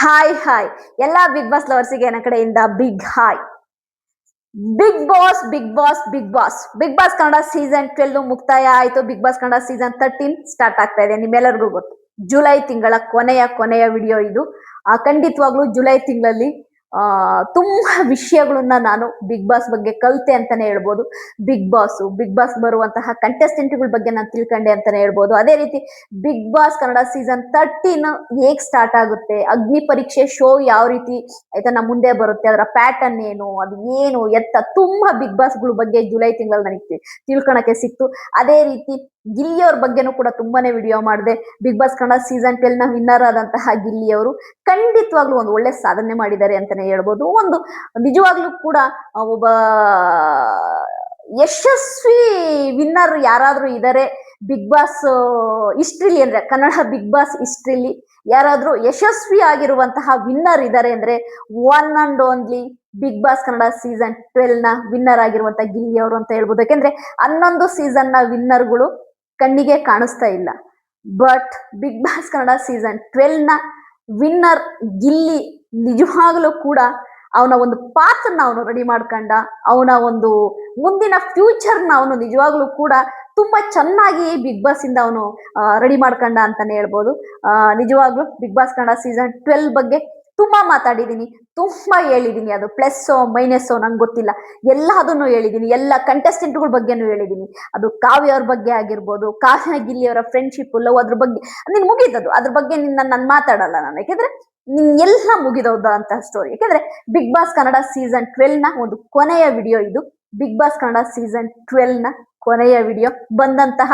Hi ಎಲ್ಲ big boss ಲವರ್ಸಿಗೆ ನನ್ನ ಕಡೆಯಿಂದ big hi. Bigg Boss Kannada season 12 ಮುಕ್ತಾಯ ಆಯ್ತು. Bigg Boss Kannada season 13 start ಆಗ್ತಾ ಇದೆ. ನಿಮ್ಮೆಲ್ಲರಿಗೂ ಗೊತ್ತು, ಜುಲೈ ತಿಂಗಳ ಕೊನೆಯ ವಿಡಿಯೋ ಇದು. ಖಂಡಿತವಾಗ್ಲೂ ಜುಲೈ ತಿಂಗಳಲ್ಲಿ ತುಂಬಾ ವಿಷಯಗಳನ್ನ ನಾನು ಬಿಗ್ ಬಾಸ್ ಬಗ್ಗೆ ಕಲಿತೆ ಅಂತಾನೆ ಹೇಳ್ಬೋದು. ಬಿಗ್ ಬಾಸ್ ಬರುವಂತಹ ಕಂಟೆಸ್ಟೆಂಟ್ಗಳ ಬಗ್ಗೆ ನಾನು ತಿಳ್ಕೊಂಡೆ ಅಂತಾನೆ ಹೇಳ್ಬೋದು. ಅದೇ ರೀತಿ ಬಿಗ್ ಬಾಸ್ ಕನ್ನಡ ಸೀಸನ್ 13 ಹೇಗ್ ಸ್ಟಾರ್ಟ್ ಆಗುತ್ತೆ, ಅಗ್ನಿ ಪರೀಕ್ಷೆ ಶೋ ಯಾವ ರೀತಿ ಆಯ್ತಾ ನಮ್ಮ ಮುಂದೆ ಬರುತ್ತೆ, ಅದರ ಪ್ಯಾಟರ್ನ್ ಏನು, ಅದು ಏನು ಎತ್ತ, ತುಂಬಾ ಬಿಗ್ ಬಾಸ್ಗಳ ಬಗ್ಗೆ ಜುಲೈ ತಿಂಗಳಲ್ಲಿ ನನಗೆ ತಿಳ್ಕೊಳಕ್ಕೆ ಸಿಕ್ತು. ಅದೇ ರೀತಿ ಗಿಲ್ಲಿಯವ್ರ ಬಗ್ಗೆನೂ ಕೂಡ ತುಂಬಾನೇ ವಿಡಿಯೋ ಮಾಡಿದೆ. ಬಿಗ್ ಬಾಸ್ ಕನ್ನಡ ಸೀಸನ್ 12 ನ ವಿನ್ನರ್ ಆದಂತಹ ಗಿಲ್ಲಿಯವರು ಖಂಡಿತವಾಗ್ಲೂ ಒಂದು ಒಳ್ಳೆ ಸಾಧನೆ ಮಾಡಿದ್ದಾರೆ ಅಂತಾನೆ ಹೇಳ್ಬೋದು. ಒಂದು ನಿಜವಾಗ್ಲೂ ಕೂಡ ಒಬ್ಬ ಯಶಸ್ವಿ ವಿನ್ನರ್ ಯಾರಾದ್ರೂ ಇದ್ದಾರೆ ಬಿಗ್ ಬಾಸ್ ಹಿಸ್ಟ್ರಿಲಿ ಅಂದ್ರೆ, ಕನ್ನಡ ಬಿಗ್ ಬಾಸ್ ಹಿಸ್ಟ್ರಿಲಿ ಯಾರಾದ್ರೂ ಯಶಸ್ವಿ ಆಗಿರುವಂತಹ ವಿನ್ನರ್ ಇದ್ದಾರೆ ಅಂದ್ರೆ one and only Bigg Boss Kannada season 12 ನ ವಿನ್ನರ್ ಆಗಿರುವಂತಹ ಗಿಲ್ಲಿ ಅವರು ಅಂತ ಹೇಳ್ಬೋದು. ಯಾಕೆಂದ್ರೆ 11 ಸೀಸನ್ ನ ವಿನ್ನರ್ಗಳು ಕಣ್ಣಿಗೆ ಕಾಣಿಸ್ತಾ ಇಲ್ಲ. But Bigg Boss Kannada season 12 ನ ವಿನ್ನರ್ ಗಿಲ್ಲಿ ನಿಜವಾಗ್ಲೂ ಕೂಡ ಅವನ ಒಂದು ಪಾತ್ರನ ಅವನು ರೆಡಿ ಮಾಡ್ಕೊಂಡ, ಅವನ ಒಂದು ಮುಂದಿನ ಫ್ಯೂಚರ್ನ ಅವನು ನಿಜವಾಗ್ಲೂ ಕೂಡ ತುಂಬಾ ಚೆನ್ನಾಗಿ ಬಿಗ್ ಬಾಸ್ ಇಂದ ಅವನು ರೆಡಿ ಮಾಡ್ಕೊಂಡ ಅಂತಾನೆ ಹೇಳ್ಬೋದು. ನಿಜವಾಗ್ಲೂ ಬಿಗ್ ಬಾಸ್ ಕನ್ನಡ ಸೀಸನ್ 12 ಬಗ್ಗೆ ತುಂಬಾ ಮಾತಾಡಿದೀನಿ, ತುಂಬಾ ಹೇಳಿದೀನಿ. ಅದು ಪ್ಲಸ್ ಮೈನಸ್ ನಂಗೆ ಗೊತ್ತಿಲ್ಲ, ಎಲ್ಲದನ್ನು ಹೇಳಿದೀನಿ. ಎಲ್ಲ ಕಂಟೆಸ್ಟೆಂಟ್ಗಳ ಬಗ್ಗೆನೂ ಹೇಳಿದೀನಿ. ಅದು ಕಾವ್ಯ ಅವ್ರ ಬಗ್ಗೆ ಆಗಿರ್ಬೋದು, ಕಾವ್ಯ ಗಿಲ್ಲಿ ಅವರ ಫ್ರೆಂಡ್ಶಿಪ್ ಲವ್ ಅದ್ರ ಬಗ್ಗೆ ನೀನ್ ಮುಗಿದದು, ಅದ್ರ ಬಗ್ಗೆ ನಾನು ಮಾತಾಡಲ್ಲ ನಾನು. ಯಾಕೆಂದ್ರೆ ನಿನ್ ಎಲ್ಲ ಮುಗಿದೌದ ಅಂತ ಸ್ಟೋರಿ. ಯಾಕೆಂದ್ರೆ ಬಿಗ್ ಬಾಸ್ ಕನ್ನಡ ಸೀಸನ್ 12 ನ ಒಂದು ಕೊನೆಯ ವಿಡಿಯೋ ಇದು. ಬಿಗ್ ಬಾಸ್ ಕನ್ನಡ ಸೀಸನ್ 12 ನ ಕೊನೆಯ ವಿಡಿಯೋ. ಬಂದಂತಹ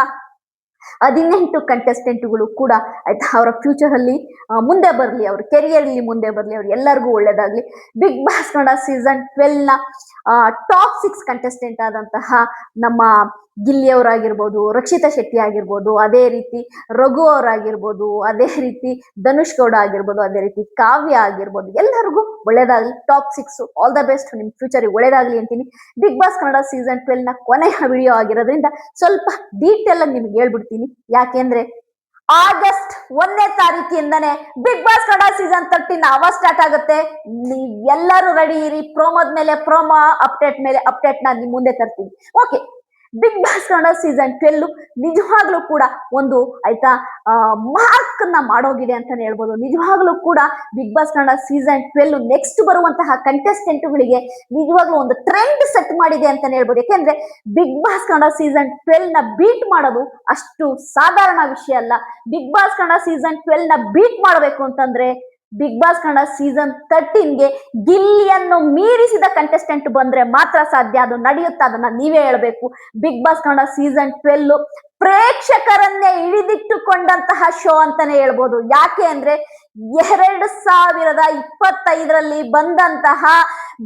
18 ಕಂಟೆಸ್ಟೆಂಟ್ಗಳು ಕೂಡ ಆಯ್ತಾ ಅವರ ಫ್ಯೂಚರ್ ಅಲ್ಲಿ ಮುಂದೆ ಬರಲಿ, ಅವ್ರ ಕೆರಿಯರ್ ಅಲ್ಲಿ ಮುಂದೆ ಬರಲಿ, ಅವ್ರು ಎಲ್ಲರಿಗೂ ಒಳ್ಳೇದಾಗ್ಲಿ. ಬಿಗ್ ಬಾಸ್ ಕನ್ನಡ ಸೀಸನ್ 12 ನ ಟಾಪ್ 6 ಕಂಟೆಸ್ಟೆಂಟ್ ಆದಂತಹ ನಮ್ಮ ಗಿಲ್ಲಿ ಅವರಾಗಿರ್ಬೋದು, ರಕ್ಷಿತಾ ಶೆಟ್ಟಿ ಆಗಿರ್ಬೋದು, ಅದೇ ರೀತಿ ರಘು ಅವರಾಗಿರ್ಬೋದು, ಅದೇ ರೀತಿ ಧನುಷ್ ಗೌಡ ಆಗಿರ್ಬೋದು, ಅದೇ ರೀತಿ ಕಾವ್ಯ ಆಗಿರ್ಬೋದು, ಎಲ್ಲರಿಗೂ ಒಳ್ಳೇದಾಗ್ಲಿ. ಟಾಪ್ 6 ಆಲ್ ದ ಬೆಸ್ಟ್, ನಿಮ್ ಫ್ಯೂಚರ್ ಒಳ್ಳೇದಾಗ್ಲಿ ಅಂತೀನಿ. ಬಿಗ್ ಬಾಸ್ ಕನ್ನಡ ಸೀಸನ್ 12 ನ ಕೊನೆಯ ವಿಡಿಯೋ ಆಗಿರೋದ್ರಿಂದ ಸ್ವಲ್ಪ ಡೀಟೇಲ್ ಆಗಿ ನಿಮ್ಗೆ ಹೇಳ್ಬಿಡ್ತೀನಿ. ಯಾಕೆಂದ್ರೆ ಆಗಸ್ಟ್ 1ನೇ ತಾರೀಕಿಂದನೇ ಬಿಗ್ ಬಾಸ್ ಕನ್ನಡ ಸೀಸನ್ 13 ಅವ ಸ್ಟಾರ್ಟ್ ಆಗುತ್ತೆ. ನೀವೆಲ್ಲರೂ ರೆಡಿ ಇರಿ. ಪ್ರೋಮೋದ ಮೇಲೆ ಪ್ರೋಮೋ, ಅಪ್ಡೇಟ್ ಮೇಲೆ ಅಪ್ಡೇಟ್ ನಾನು ನಿಮ್ ಮುಂದೆ ತರ್ತೀನಿ. Okay, Bigg Boss Kannada season 12 ನಿಜವಾಗ್ಲೂ ಕೂಡ ಒಂದು ಆಯ್ತಾ ಮಾರ್ಕ್ ನ ಮಾಡೋಗಿದೆ ಅಂತಾನೆ ಹೇಳ್ಬೋದು. ನಿಜವಾಗ್ಲೂ ಕೂಡ Bigg Boss Kannada season 12 next ಬರುವಂತಹ ಕಂಟೆಸ್ಟೆಂಟ್ಗಳಿಗೆ ನಿಜವಾಗ್ಲೂ ಒಂದು ಟ್ರೆಂಡ್ ಸೆಟ್ ಮಾಡಿದೆ ಅಂತಾನೆ ಹೇಳ್ಬೋದು. ಯಾಕೆಂದ್ರೆ ಬಿಗ್ ಬಾಸ್ ಕನ್ನಡ ಸೀಸನ್ 12 ನ ಬೀಟ್ ಮಾಡೋದು ಅಷ್ಟು ಸಾಧಾರಣ ವಿಷಯ ಅಲ್ಲ. ಬಿಗ್ ಬಾಸ್ ಕನ್ನಡ ಸೀಸನ್ 12 ನ ಬೀಟ್ ಮಾಡಬೇಕು ಅಂತಂದ್ರೆ ಬಿಗ್ ಬಾಸ್ ಕನ್ನಡ ಸೀಸನ್ 13ಗೆ ಗಿಲ್ಲಿಯನ್ನು ಮೀರಿಸಿದ ಕಂಟೆಸ್ಟೆಂಟ್ ಬಂದ್ರೆ ಮಾತ್ರ ಸಾಧ್ಯ. ಅದು ನಡೆಯುತ್ತಾ, ಅದನ್ನ ನೀವೇ ಹೇಳ್ಬೇಕು. ಬಿಗ್ ಬಾಸ್ ಕನ್ನಡ ಸೀಸನ್ 12 ಪ್ರೇಕ್ಷಕರನ್ನೇ ಹಿಡಿದಿಟ್ಟುಕೊಂಡಂತಹ ಶೋ ಅಂತಾನೆ ಹೇಳ್ಬೋದು. ಯಾಕೆ ಅಂದ್ರೆ 2025ರಲ್ಲಿ ಬಂದಂತಹ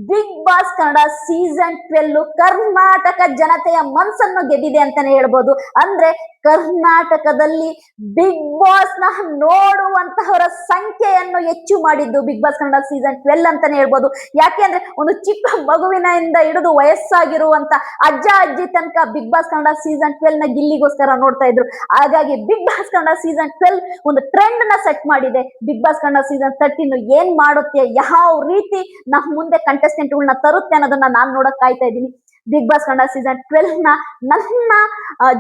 Bigg Boss Kannada season 12 Karnataka ಜನತೆಯ ಮನಸ್ಸನ್ನು ಗೆದ್ದಿದೆ ಅಂತಾನೆ ಹೇಳ್ಬೋದು. ಅಂದ್ರೆ ಕರ್ನಾಟಕದಲ್ಲಿ ಬಿಗ್ ಬಾಸ್ ನ ನೋಡುವಂತಹವರ ಸಂಖ್ಯೆಯನ್ನು ಹೆಚ್ಚು ಮಾಡಿದ್ದು ಬಿಗ್ ಬಾಸ್ ಕನ್ನಡ ಸೀಸನ್ 12 ಅಂತಾನೆ ಹೇಳ್ಬೋದು. ಯಾಕೆ ಅಂದ್ರೆ ಒಂದು ಚಿಕ್ಕ ಮಗುವಿನಿಂದ ಹಿಡಿದು ವಯಸ್ಸಾಗಿರುವಂತ ಅಜ್ಜ ಅಜ್ಜಿ ತನಕ ಬಿಗ್ ಬಾಸ್ ಕನ್ನಡ ಸೀಸನ್ 12 ನ ಗಿಲ್ಲಿಗೋಸ್ಕರ ನೋಡ್ತಾ ಇದ್ರು. ಹಾಗಾಗಿ ಬಿಗ್ ಬಾಸ್ ಕನ್ನಡ ಸೀಸನ್ 12 ಒಂದು ಟ್ರೆಂಡ್ ನ ಸೆಟ್ ಮಾಡಿದೆ. ಬಿಗ್ ಬಾಸ್ ಕನ್ನಡ ಸೀಸನ್ 13 ಏನ್ ಮಾಡುತ್ತೆ, ಯಾವ ರೀತಿ ನಮ್ಮ ಮುಂದೆ ಕಂಟೆಸ್ಟೆಂಟ್ಗಳನ್ನ ತರುತ್ತೆ ಅನ್ನೋದನ್ನ ನಾನ್ ನೋಡಕ್ ಕಾಯ್ತಾ ಇದ್ದೀನಿ. ಬಿಗ್ ಬಾಸ್ ಕನ್ನಡ ಸೀಸನ್ 12 ನ ನನ್ನ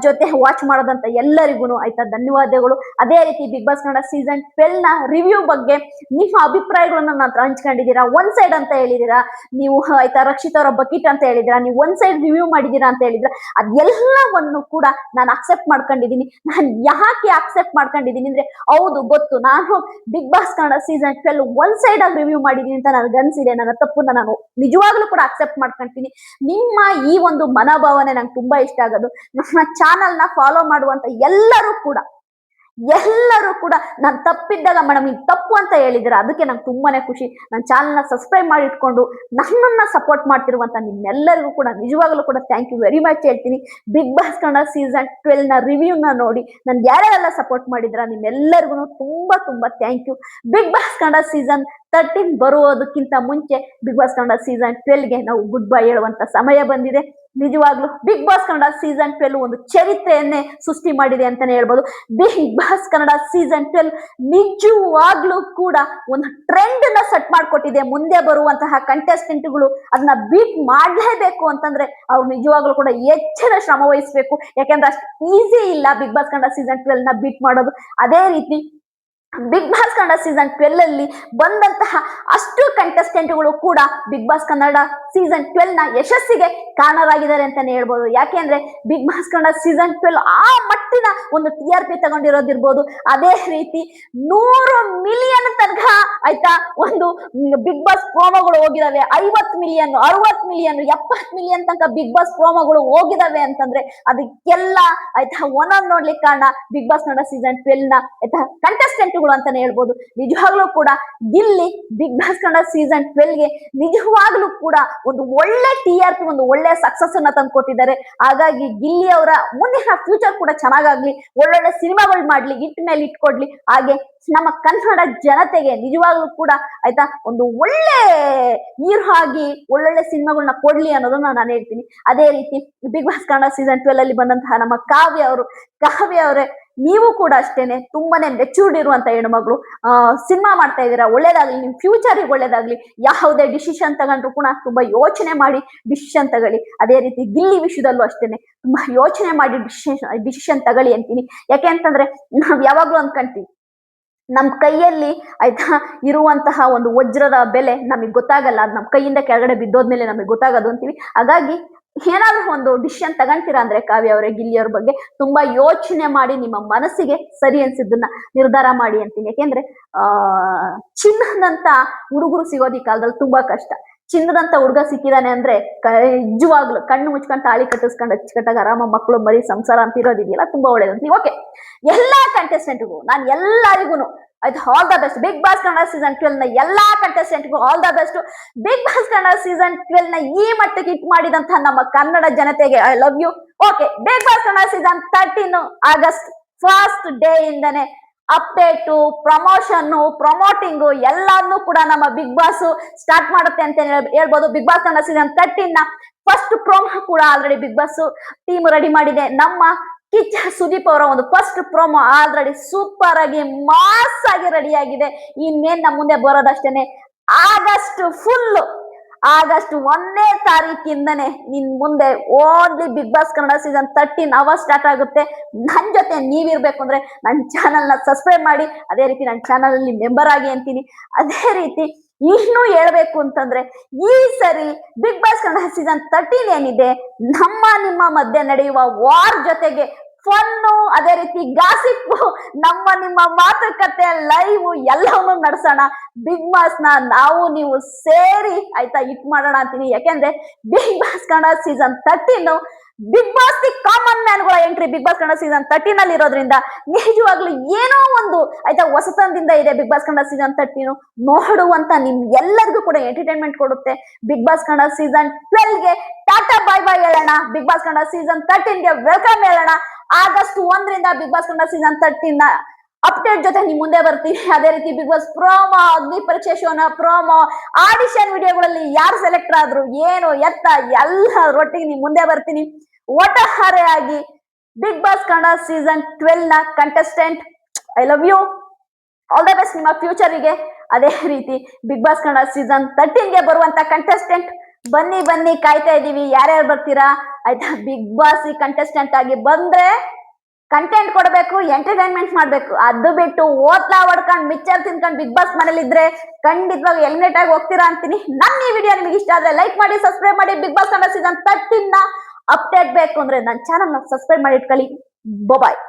ಜೊತೆ ವಾಚ್ ಮಾಡೋದಂತ ಎಲ್ಲರಿಗೂ ಆಯ್ತಾ ಧನ್ಯವಾದಗಳು. ಅದೇ ರೀತಿ ಬಿಗ್ ಬಾಸ್ ಕನ್ನಡ ಸೀಸನ್ 12 ನ ರಿವ್ಯೂ ಬಗ್ಗೆ ನಿಮ್ಮ ಅಭಿಪ್ರಾಯಗಳನ್ನ ನಾನು ಹಂಚ್ಕೊಂಡಿದ್ದೀರಾ. ಒನ್ ಸೈಡ್ ಅಂತ ಹೇಳಿದೀರಾ ನೀವು, ಆಯ್ತಾ ರಕ್ಷಿತ್ ಅವರ ಬಕೀಟ್ ಅಂತ ಹೇಳಿದಿರಾ, ನೀವು ಒನ್ ಸೈಡ್ ರಿವ್ಯೂ ಮಾಡಿದೀರಾ ಅಂತ ಹೇಳಿದ್ರ, ಅದೆಲ್ಲವನ್ನು ಕೂಡ ನಾನು ಅಕ್ಸೆಪ್ಟ್ ಮಾಡ್ಕೊಂಡಿದ್ದೀನಿ. ನಾನು ಯಾಕೆ ಅಕ್ಸೆಪ್ಟ್ ಮಾಡ್ಕೊಂಡಿದ್ದೀನಿ ಅಂದ್ರೆ, ಹೌದು ಗೊತ್ತು, ನಾನು Bigg Boss Kannada season 12 one side ಆಗಿ ರಿವ್ಯೂ ಮಾಡಿದೀನಿ ಅಂತ ನನಗೆ ಅನ್ಸಿದೆ. ನನ್ನ ತಪ್ಪನ್ನ ನಾನು ನಿಜವಾಗ್ಲೂ ಕೂಡ ಅಕ್ಸೆಪ್ಟ್ ಮಾಡ್ಕೊಂತೀನಿ. ನಿಮ್ಮ ಈ ಒಂದು ಮನೋಭಾವನೆ ನಂಗೆ ತುಂಬಾ ಇಷ್ಟ ಆಗೋದು. ನಮ್ಮ ಚಾನಲ್ ನ ಫಾಲೋ ಮಾಡುವಂತ ಎಲ್ಲರೂ ಕೂಡ ನಾನು ತಪ್ಪಿದ್ದಾಗ ಮೇಡಮ್ ಇದು ತಪ್ಪು ಅಂತ ಹೇಳಿದಿರ, ಅದಕ್ಕೆ ನಂಗೆ ತುಂಬಾನೇ ಖುಷಿ. ನನ್ನ ಚಾನಲ್ ನ ಸಬ್ಸ್ಕ್ರೈಬ್ ಮಾಡಿ ಇಟ್ಕೊಂಡು ನನ್ನನ್ನ ಸಪೋರ್ಟ್ ಮಾಡ್ತಿರುವಂತ ನಿಮ್ಮೆಲ್ಲರಿಗೂ ಕೂಡ ನಿಜವಾಗ್ಲೂ ಕೂಡ ಥ್ಯಾಂಕ್ ಯು ವೆರಿ ಮಚ್ ಹೇಳ್ತೀನಿ. ಬಿಗ್ ಬಾಸ್ ಕನ್ನಡ ಸೀಸನ್ 12 ನ ರಿವ್ಯೂ ನ ನೋಡಿ ನನ್ಗೆ ಯಾರೆಲ್ಲ ಸಪೋರ್ಟ್ ಮಾಡಿದ್ರ ನಿಮ್ಮೆಲ್ಲರಿಗೂ ತುಂಬಾ thank you. Bigg Boss Kannada season 13 ಬರುವುದಕ್ಕಿಂತ ಮುಂಚೆ ಬಿಗ್ ಬಾಸ್ ಕನ್ನಡ ಸೀಸನ್ 12ಗೆ ನಾವು ಗುಡ್ ಬೈ ಹೇಳುವಂತ ಸಮಯ ಬಂದಿದೆ. ನಿಜವಾಗ್ಲು ಬಿಗ್ ಬಾಸ್ ಕನ್ನಡ ಸೀಸನ್ 12 ಒಂದು ಚರಿತ್ರೆಯನ್ನೇ ಸೃಷ್ಟಿ ಮಾಡಿದೆ ಅಂತಾನೆ ಹೇಳ್ಬೋದು. ಬಿಗ್ ಬಾಸ್ ಕನ್ನಡ ಸೀಸನ್ 12 ನಿಜವಾಗ್ಲೂ ಕೂಡ ಒಂದು ಟ್ರೆಂಡ್ ನ ಸೆಟ್ ಮಾಡ್ಕೊಟ್ಟಿದೆ. ಮುಂದೆ ಬರುವಂತಹ ಕಂಟೆಸ್ಟೆಂಟ್ಗಳು ಅದನ್ನ ಬೀಟ್ ಮಾಡ್ಲೇಬೇಕು ಅಂತಂದ್ರೆ ಅವ್ರು ನಿಜವಾಗ್ಲೂ ಕೂಡ ಹೆಚ್ಚಿನ ಶ್ರಮ ವಹಿಸ್ಬೇಕು. ಯಾಕಂದ್ರೆ ಅಷ್ಟು ಈಸಿ ಇಲ್ಲ ಬಿಗ್ ಬಾಸ್ ಕನ್ನಡ ಸೀಸನ್ 12 ನ ಬೀಟ್ ಮಾಡೋದು. ಅದೇ ರೀತಿ ಬಿಗ್ ಬಾಸ್ ಕನ್ನಡ ಸೀಸನ್ 12 ಅಲ್ಲಿ ಬಂದಂತಹ ಅಷ್ಟು ಕಂಟೆಸ್ಟೆಂಟ್ಗಳು ಕೂಡ ಬಿಗ್ ಬಾಸ್ ಕನ್ನಡ ಸೀಸನ್ 12 ನ ಯಶಸ್ಸಿಗೆ ಕಾರಣರಾಗಿದ್ದಾರೆ ಅಂತಾನೆ ಹೇಳ್ಬೋದು. ಯಾಕೆಂದ್ರೆ ಬಿಗ್ ಬಾಸ್ ಕನ್ನಡ ಸೀಸನ್ 12 ಆ ಮಟ್ಟಿನ ಒಂದು TRP ತಗೊಂಡಿರೋದಿರ್ಬೋದು. ಅದೇ ರೀತಿ 100 ಮಿಲಿಯನ್ ತನಕ ಆಯ್ತಾ ಒಂದು ಬಿಗ್ ಬಾಸ್ ಪ್ರೋಮೋಗಳು ಹೋಗಿದಾವೆ. 50 ಮಿಲಿಯನ್, 60 ಮಿಲಿಯನ್, 70 ಮಿಲಿಯನ್ ತನಕ ಬಿಗ್ ಬಾಸ್ ಪ್ರೋಮೋಗಳು ಹೋಗಿದಾವೆ ಅಂತಂದ್ರೆ ಅದಕ್ಕೆಲ್ಲ ಆಯ್ತಾ ಒಂದೊಂದು ನೋಡ್ಲಿಕ್ಕೆ ಕಾರಣ ಬಿಗ್ ಬಾಸ್ ಕನ್ನಡ ಸೀಸನ್ 12 ನ ಆಯ್ತಾ ಕಂಟೆಸ್ಟೆಂಟ್ ಅಂತಾನೆ ಹೇಳ್ಬೋದು. ನಿಜವಾಗ್ಲೂ ಕೂಡ Gilli Bigg Boss Kannada season 12 ಗೆ ನಿಜವಾಗ್ಲೂ ಕೂಡ ಒಂದು ಒಳ್ಳೆ TRP, ಒಂದು ಒಳ್ಳೆ ಸಕ್ಸಸ್ ಅನ್ನ ತಂದ್ಕೊಟ್ಟಿದ್ದಾರೆ. ಹಾಗಾಗಿ ಗಿಲ್ಲಿ ಅವರ ಮುಂದಿನ ಫ್ಯೂಚರ್ ಕೂಡ ಚೆನ್ನಾಗಾಗ್ಲಿ, ಒಳ್ಳೊಳ್ಳೆ ಸಿನಿಮಾಗಳು ಮಾಡ್ಲಿ, ಇಟ್ ಮೇಲೆ ಇಟ್ಕೊಡ್ಲಿ. ಹಾಗೆ ನಮ್ಮ ಕನ್ನಡ ಜನತೆಗೆ ನಿಜವಾಗ್ಲೂ ಕೂಡ ಆಯ್ತಾ ಒಂದು ಒಳ್ಳೆ ಹೀರೋ ಆಗಿ ಒಳ್ಳೊಳ್ಳೆ ಸಿನಿಮಾಗಳನ್ನ ಕೊಡ್ಲಿ ಅನ್ನೋದನ್ನ ನಾನು ಹೇಳ್ತೀನಿ. ಅದೇ ರೀತಿ ಬಿಗ್ ಬಾಸ್ ಕನ್ನಡ ಸೀಸನ್ 12 ಅಲ್ಲಿ ಬಂದಂತಹ ನಮ್ಮ ಕಾವ್ಯ ಅವರೇ ನೀವು ಕೂಡ ಅಷ್ಟೇನೆ ತುಂಬಾನೇ ಮೆಚೂರ್ಡ್ ಇರುವಂತ ಹೆಣ್ಮಗಳು. ಸಿನಿಮಾ ಮಾಡ್ತಾ ಇದ್ದೀರಾ, ಒಳ್ಳೇದಾಗ್ಲಿ, ನಿಮ್ ಫ್ಯೂಚರ್ಗೆ ಒಳ್ಳೇದಾಗ್ಲಿ. ಯಾವುದೇ ಡಿಸಿಷನ್ ತಗೊಂಡ್ರು ಕೂಡ ತುಂಬಾ ಯೋಚನೆ ಮಾಡಿ ಡಿಸಿಷನ್ ತಗೊಳ್ಳಿ. ಅದೇ ರೀತಿ ಗಿಲ್ಲಿ ವಿಷಯದಲ್ಲೂ ಅಷ್ಟೇನೆ ತುಂಬಾ ಯೋಚನೆ ಮಾಡಿ ಡಿಸಿಷನ್ ತಗೊಳ್ಳಿ ಅಂತೀನಿ. ಯಾಕೆ ಅಂತಂದ್ರೆ ನಾವ್ ಯಾವಾಗ್ಲೂ ಅನ್ಕೊಂತೀವಿ ನಮ್ ಕೈಯಲ್ಲಿ ಆಯ್ತಾ ಇರುವಂತಹ ಒಂದು ವಜ್ರದ ಬೆಲೆ ನಮಗ್ ಗೊತ್ತಾಗಲ್ಲ, ಅದು ನಮ್ ಕೈಯಿಂದ ಕೆಳಗಡೆ ಬಿದ್ದೋದ್ಮೇಲೆ ನಮಗ್ ಗೊತ್ತಾಗೋದು ಅಂತೀವಿ. ಹಾಗಾಗಿ ಏನಾದ್ರೂ ಒಂದು ಡಿಸಿಷನ್ ತಗೊಂತೀರಾ ಅಂದ್ರೆ ಕಾವ್ಯ ಅವರೇ, ಗಿಲ್ಲಿ ಅವ್ರ ಬಗ್ಗೆ ತುಂಬಾ ಯೋಚನೆ ಮಾಡಿ ನಿಮ್ಮ ಮನಸ್ಸಿಗೆ ಸರಿ ಅನ್ಸಿದ್ದನ್ನ ನಿರ್ಧಾರ ಮಾಡಿ ಅಂತೀನಿ. ಯಾಕೆಂದ್ರೆ ಚಿನ್ನದಂತ ಹುಡುಗರು ಸಿಗೋದು ಈ ಕಾಲದಲ್ಲಿ ತುಂಬಾ ಕಷ್ಟ. ಚಿನ್ನದಂತ ಹುಡುಗ ಸಿಕ್ಕಿದಾನೆ ಅಂದ್ರೆ ನಿಜವಾಗ್ಲು ಕಣ್ಣು ಮುಚ್ಕೊಂಡು ತಾಳಿ ಕಟ್ಟಿಸ್ಕೊಂಡು ಅಚ್ಚುಕಟ್ಟಾಗ ಆರಾಮ ಮಕ್ಕಳು ಮರಿ ಸಂಸಾರ ಅಂತ ಇರೋದಿದೆಯಲ್ಲ, ತುಂಬಾ ಒಳ್ಳೇದಂತೀವಿ. ಓಕೆ, ಎಲ್ಲಾ ಕಂಟೆಸ್ಟೆಂಟ್ಗೂ ನಾನು ಎಲ್ಲರಿಗೂ ಆಯ್ತು all the best. Bigg Boss Kannada season 12 ನ ಎಲ್ಲಾ ಕಂಟೆಸ್ಟೆಂಟ್ಗೂ all the best. Bigg Boss Kannada season 12 ನ ಈ ಮಟ್ಟಕ್ಕೆ ಹಿಟ್ ಮಾಡಿದಂತಹ ನಮ್ಮ ಕನ್ನಡ ಜನತೆಗೆ I love you. Okay, Bigg Boss Kannada season 13 August first day ಇಂದನೇ ಅಪ್ಡೇಟು, ಪ್ರಮೋಷನ್, ಪ್ರಮೋಟಿಂಗು ಎಲ್ಲಾನು ಕೂಡ ನಮ್ಮ ಬಿಗ್ ಬಾಸ್ ಸ್ಟಾರ್ಟ್ ಮಾಡುತ್ತೆ ಅಂತ ಹೇಳ್ಬೋದು. ಬಿಗ್ ಬಾಸ್ ಕನ್ನಡ ಸೀಸನ್ 13 ನ ಫಸ್ಟ್ ಪ್ರೋಮೋ ಕೂಡ already Bigg Boss team ready ಮಾಡಿದೆ. ನಮ್ಮ ಕಿಚ್ಚ ಸುದೀಪ್ ಅವರ ಒಂದು ಫಸ್ಟ್ ಪ್ರೋಮೋ ಆಲ್ರೆಡಿ ಸೂಪರ್ ಆಗಿ ಮಾಸ್ ಆಗಿ ರೆಡಿ ಆಗಿದೆ. ಇನ್ನೇನ್ ನಮ್ಮ ಮುಂದೆ ಬರೋದಷ್ಟೇನೆ ಆಗಸ್ಟ್ 1ನೇ ತಾರೀಕಿಂದನೇ ನಿನ್ ಮುಂದೆ only Bigg Boss Kannada season 13 hour start ಆಗುತ್ತೆ. ನನ್ ಜೊತೆ ನೀವಿರ್ಬೇಕು ಅಂದ್ರೆ ನನ್ನ ಚಾನಲ್ ನ ಸಬ್ಸ್ಕ್ರೈಬ್ ಮಾಡಿ, ಅದೇ ರೀತಿ ನನ್ನ ಚಾನಲ್ ಅಲ್ಲಿ ಮೆಂಬರ್ ಆಗಿ ಅಂತೀನಿ. ಅದೇ ರೀತಿ ಇನ್ನೂ ಹೇಳ್ಬೇಕು ಅಂತಂದ್ರೆ ಈ ಸರಿ ಬಿಗ್ ಬಾಸ್ ಕನ್ನಡ ಸೀಸನ್ 13 ಏನಿದೆ, ನಿಮ್ಮ ಮಧ್ಯೆ ನಡೆಯುವ ವಾರ್ ಜೊತೆಗೆ ಫನ್ನು, ಅದೇ ರೀತಿ ಗಾಸಿಪ್ಪು, ನಿಮ್ಮ ಮಾತುಕತೆ, ಲೈವ್ ಎಲ್ಲವನ್ನೂ ನಡೆಸೋಣ. ಬಿಗ್ ಬಾಸ್ ನ ನಾವು ನೀವು ಸೇರಿ ಆಯ್ತಾ ಹಿಟ್ ಮಾಡೋಣ ಅಂತೀನಿ. ಯಾಕೆಂದ್ರೆ Bigg Boss Kannada season 13 Bigg Boss the common ಮ್ಯಾನ್ಗಳ entry Bigg Boss Kannada season 13 ಅಲ್ಲಿ ಇರೋದ್ರಿಂದ ನಿಜವಾಗ್ಲೂ ಏನೋ ಒಂದು ಆಯ್ತಾ ಹೊಸತನದಿಂದ ಇದೆ. ಬಿಗ್ ಬಾಸ್ ಕನ್ನಡ ಸೀಸನ್ 13 ನೋಡುವಂತ ನಿಮ್ ಎಲ್ಲರಿಗೂ ಕೂಡ ಎಂಟರ್ಟೈನ್ಮೆಂಟ್ ಕೊಡುತ್ತೆ. ಬಿಗ್ ಬಾಸ್ ಕನ್ನಡ ಸೀಸನ್ 12 ಗೆ ಟಾಟಾ ಬೈ ಬೈ ಹೇಳೋಣ. ಬಿಗ್ ಬಾಸ್ ಕನ್ನಡ ಸೀಸನ್ 13 ಗೆ ವೆಲ್ಕಮ್ ಹೇಳೋಣ. ಆಗಸ್ಟ್ 1ರಿಂದ ಬಿಗ್ ಬಾಸ್ ಕನ್ನಡ ಸೀಸನ್ 13 ನ ಅಪ್ಡೇಟ್ ಜೊತೆ ನಿಮ್ ಮುಂದೆ ಬರ್ತೀನಿ. ಅದೇ ರೀತಿ ಬಿಗ್ ಬಾಸ್ ಪ್ರೋಮೋ, ಅಗ್ನಿ ಪರೀಕ್ಷೆ ಶೋನ ಪ್ರೋಮೋ, ಆಡಿಷನ್ ವಿಡಿಯೋಗಳಲ್ಲಿ ಯಾರು ಸೆಲೆಕ್ಟ್ ಆದ್ರು, ಏನು ಎತ್ತ ಎಲ್ಲರೊಟ್ಟಿಗೆ ನಿಮ್ ಮುಂದೆ ಬರ್ತೀನಿ. ಒಟ್ಟಾರೆ ಆಗಿ ಬಿಗ್ ಬಾಸ್ ಕನ್ನಡ ಸೀಸನ್ 12 ನ contestant I love you, all the best ನಿಮ್ಮ ಫ್ಯೂಚರಿಗೆ. ಅದೇ ರೀತಿ ಬಿಗ್ ಬಾಸ್ ಕನ್ನಡ ಸೀಸನ್ 13 ಗೆ ಬರುವಂತ ಕಂಟೆಸ್ಟೆಂಟ್ ಬನ್ನಿ ಕಾಯ್ತಾ ಇದೀವಿ. ಯಾರ್ಯಾರು ಬರ್ತೀರಾ ಆಯ್ತಾ? ಬಿಗ್ ಬಾಸ್ ಕಂಟೆಸ್ಟೆಂಟ್ ಆಗಿ ಬಂದ್ರೆ ಕಂಟೆಂಟ್ ಕೊಡಬೇಕು, ಎಂಟರ್ಟೈನ್ಮೆಂಟ್ ಮಾಡ್ಬೇಕು. ಅದು ಬಿಟ್ಟು ಓದ್ಲಾ ಹೊಡ್ಕೊಂಡು ಮಿಕ್ಚರ್ ತಿನ್ಕೊಂಡು ಬಿಗ್ ಬಾಸ್ ಮನೇಲಿ ಇದ್ರೆ ಖಂಡಿತವಾಗಿ ಎಲಿಮಿನೇಟ್ ಆಗಿ ಹೋಗ್ತೀರಾ ಅಂತೀನಿ. ನನ್ನ ಈ ವಿಡಿಯೋ ನಿಮಗೆ ಇಷ್ಟ ಆದ್ರೆ ಲೈಕ್ ಮಾಡಿ, ಸಬ್ಸ್ಕ್ರೈಬ್ ಮಾಡಿ. ಬಿಗ್ ಬಾಸ್ ಕನ್ನಡ ಸೀಸನ್ 13 ನ ಅಪ್ಡೇಟ್ ಬೇಕು ಅಂದ್ರೆ ನನ್ನ ಚಾನಲ್ ನ ಸಬ್ಸ್ಕ್ರೈಬ್ ಮಾಡಿ ಇಟ್ಕೊಳ್ಳಿ. ಬಾಯ್.